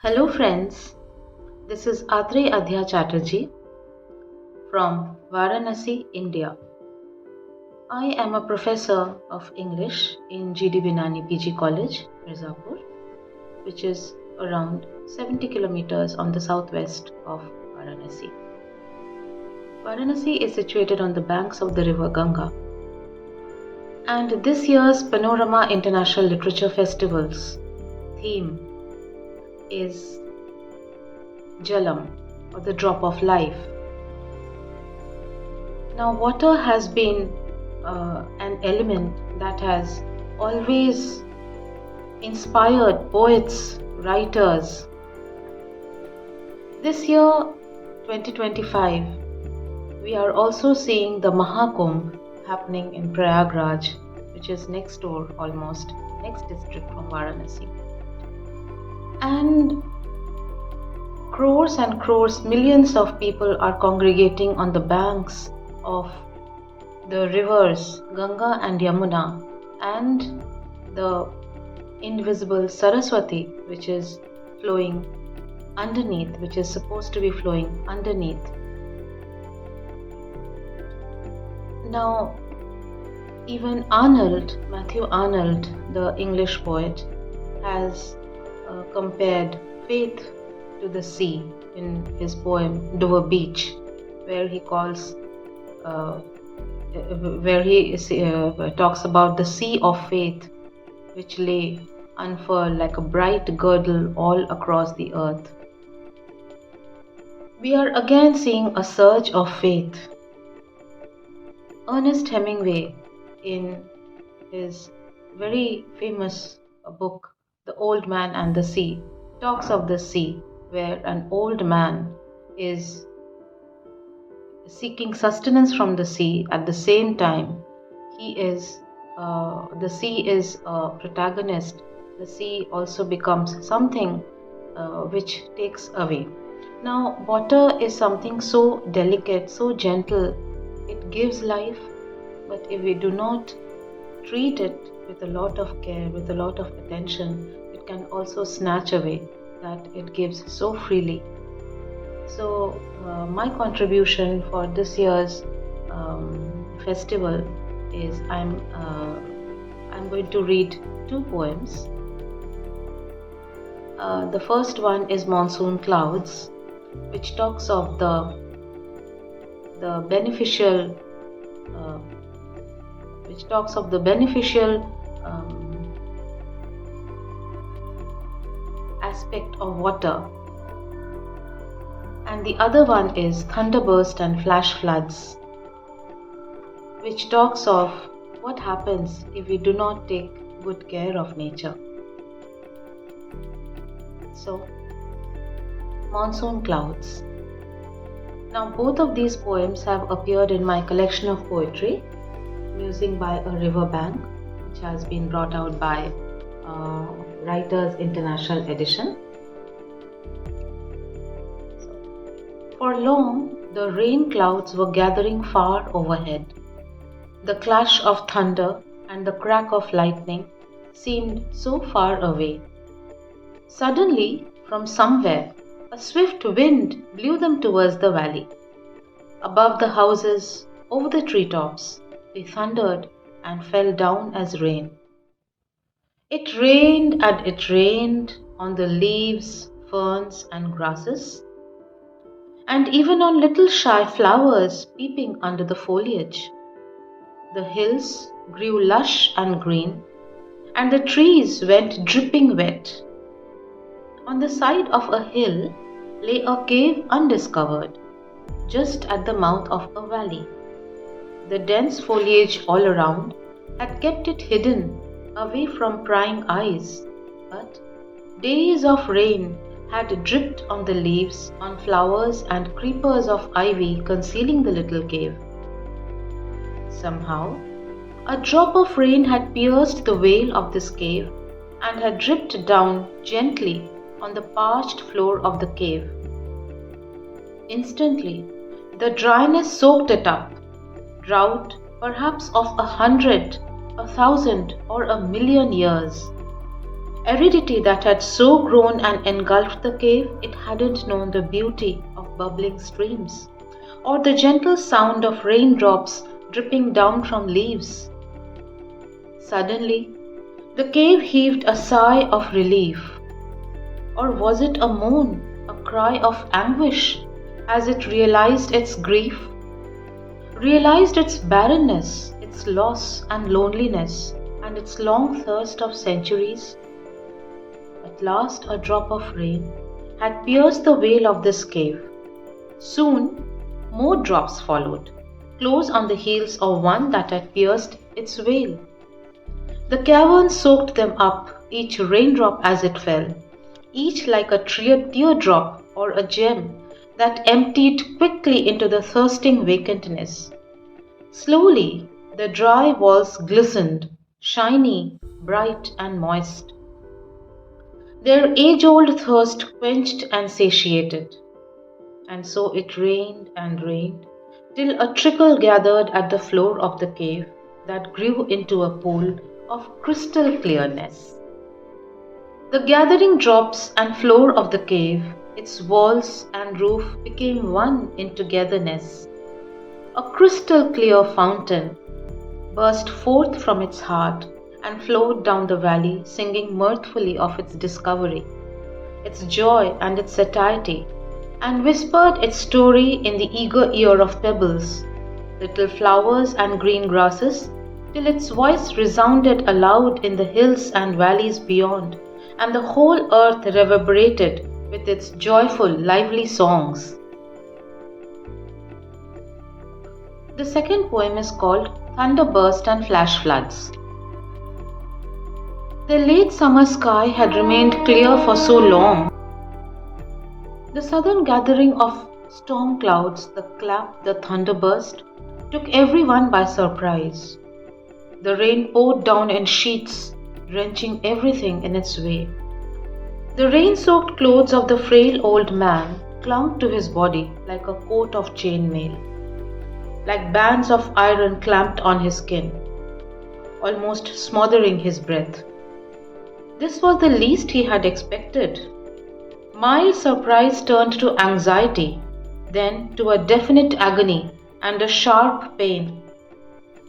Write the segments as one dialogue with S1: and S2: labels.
S1: Hello friends, this is Attrayee Adhya Chatterjee from Varanasi, India. I am a professor of English in GD Binani PG College, Mirzapur, which is around 70 kilometers on the southwest of Varanasi. Varanasi is situated on the banks of the river Ganga. And this year's Panorama International Literature Festival's theme is Jalam, or the drop of life. Now, water has been an element that has always inspired poets, writers. This year, 2025, we are also seeing the Mahakumbh happening in Prayagraj, which is next door, almost next district from Varanasi. And crores, millions of people are congregating on the banks of the rivers Ganga and Yamuna and the invisible Saraswati, which is flowing underneath, which is supposed to be flowing underneath. Now, even Matthew Arnold, the English poet, has compared faith to the sea in his poem Dover Beach, where he talks about the sea of faith which lay unfurled like a bright girdle all across the earth. We are again seeing a surge of faith. Ernest Hemingway, in his very famous book The Old Man and the Sea, talks of the sea, where an old man is seeking sustenance from the sea. At the same time, the sea is a protagonist. The sea also becomes something which takes away. Now, water is something so delicate, so gentle. It gives life, but if we do not treat it with a lot of care, with a lot of attention, it can also snatch away that it gives so freely. So my contribution for this year's festival is I'm going to read two poems. The first one is Monsoon Clouds, which talks of the beneficial aspect of water, and the other one is Thunderburst and Flash Floods, which talks of what happens if we do not take good care of nature. So, Monsoon Clouds. Now, both of these poems have appeared in my collection of poetry, Musing by a River Bank, which has been brought out by Writers International Edition. For long, the rain clouds were gathering far overhead. The clash of thunder and the crack of lightning seemed so far away. Suddenly, from somewhere, a swift wind blew them towards the valley. Above the houses, over the treetops, they thundered and fell down as rain. It rained and it rained on the leaves, ferns and grasses, and even on little shy flowers peeping under the foliage. The hills grew lush and green, and the trees went dripping wet. On the side of a hill lay a cave undiscovered, just at the mouth of a valley. The dense foliage all around had kept it hidden away from prying eyes, but days of rain had dripped on the leaves, on flowers and creepers of ivy concealing the little cave. Somehow, a drop of rain had pierced the veil of this cave and had dripped down gently on the parched floor of the cave. Instantly, the dryness soaked it up, drought perhaps of 100, 1,000 or 1,000,000 years. Aridity that had so grown and engulfed the cave, it hadn't known the beauty of bubbling streams, or the gentle sound of raindrops dripping down from leaves. Suddenly, the cave heaved a sigh of relief. Or was it a moan, a cry of anguish, as it realized its grief, realized its barrenness, its loss and loneliness, and its long thirst of centuries? At last a drop of rain had pierced the veil of this cave. Soon more drops followed, close on the heels of one that had pierced its veil. The cavern soaked them up, each raindrop as it fell, each like a teardrop or a gem that emptied quickly into the thirsting vacantness. Slowly, the dry walls glistened, shiny, bright and moist, their age-old thirst quenched and satiated. And so it rained and rained, till a trickle gathered at the floor of the cave that grew into a pool of crystal clearness. The gathering drops and floor of the cave, its walls and roof became one in togetherness. A crystal clear fountain burst forth from its heart and flowed down the valley, singing mirthfully of its discovery, its joy and its satiety, and whispered its story in the eager ear of pebbles, little flowers and green grasses, till its voice resounded aloud in the hills and valleys beyond, and the whole earth reverberated with its joyful, lively songs. The second poem is called Thunderburst and Flash Floods. The late summer sky had remained clear for so long. The sudden gathering of storm clouds, the clap, the thunderburst, took everyone by surprise. The rain poured down in sheets, drenching everything in its way. The rain-soaked clothes of the frail old man clung to his body like a coat of chainmail, like bands of iron clamped on his skin, almost smothering his breath. This was the least he had expected. Mild surprise turned to anxiety, then to a definite agony and a sharp pain.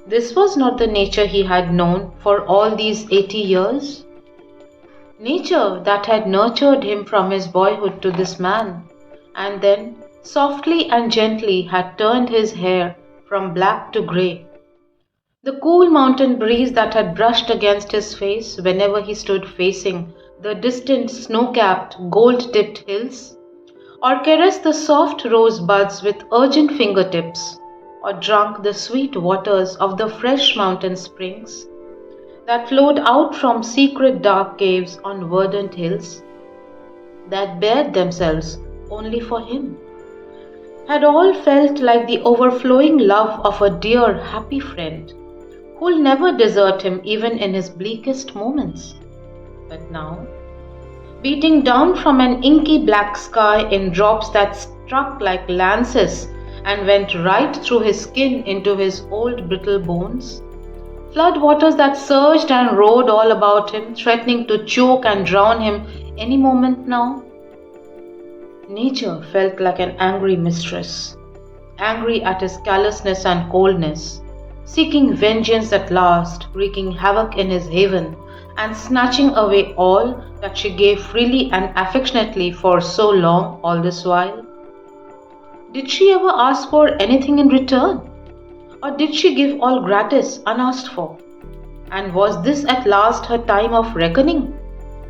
S1: This was not the nature he had known for all these 80 years. Nature that had nurtured him from his boyhood to this man, and then softly and gently had turned his hair from black to grey. The cool mountain breeze that had brushed against his face whenever he stood facing the distant snow-capped, gold-tipped hills, or caressed the soft rose buds with urgent fingertips, or drunk the sweet waters of the fresh mountain springs that flowed out from secret dark caves on verdant hills, that bared themselves only for him, had all felt like the overflowing love of a dear, happy friend who'll never desert him even in his bleakest moments. But now, beating down from an inky black sky in drops that struck like lances and went right through his skin into his old brittle bones, flood waters that surged and roared all about him, threatening to choke and drown him any moment now. Nature felt like an angry mistress, angry at his callousness and coldness, seeking vengeance at last, wreaking havoc in his haven, and snatching away all that she gave freely and affectionately for so long all this while. Did she ever ask for anything in return? Or did she give all gratis, unasked for? And was this at last her time of reckoning?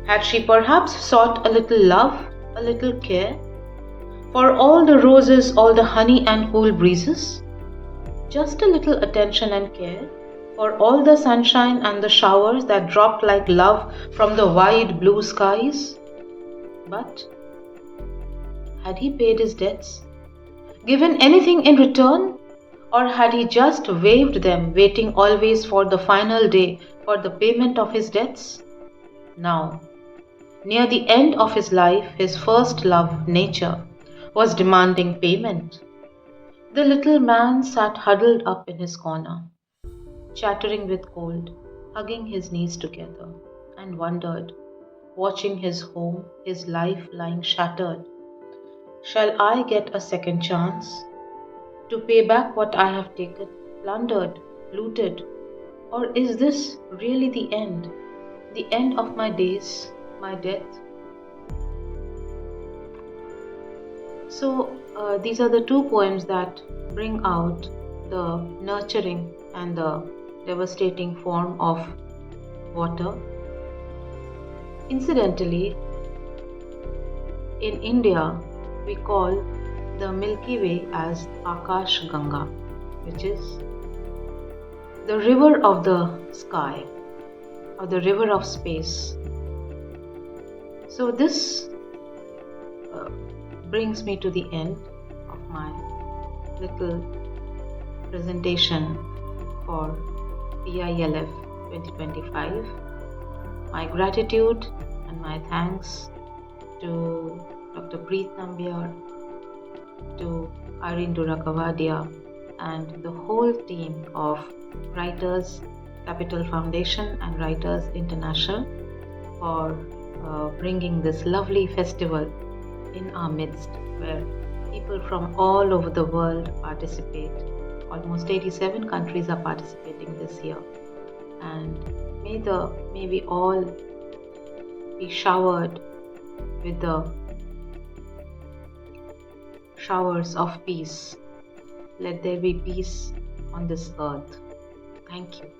S1: Had she perhaps sought a little love, a little care? For all the roses, all the honey and cool breezes? Just a little attention and care for all the sunshine and the showers that dropped like love from the wide blue skies? But had he paid his debts? Given anything in return? Or had he just waived them, waiting always for the final day for the payment of his debts? Now, near the end of his life, his first love, nature, was demanding payment. The little man sat huddled up in his corner, chattering with cold, hugging his knees together, and wondered, watching his home, his life lying shattered. Shall I get a second chance to pay back what I have taken, plundered, looted? Or is this really the end? The end of my days, my death? So, these are the two poems that bring out the nurturing and the devastating form of water. Incidentally, in India, we call the Milky Way as Akash Ganga, which is the river of the sky or the river of space. So, this brings me to the end of my little presentation for PILF 2025. My gratitude and my thanks to Dr. Preet Nambiar, to Irene Duragavadia, and the whole team of Writers Capital Foundation and Writers International for bringing this lovely festival in our midst, where people from all over the world participate. Almost 87 countries are participating this year, and may we all be showered with the showers of peace. Let there be peace on this earth. Thank you.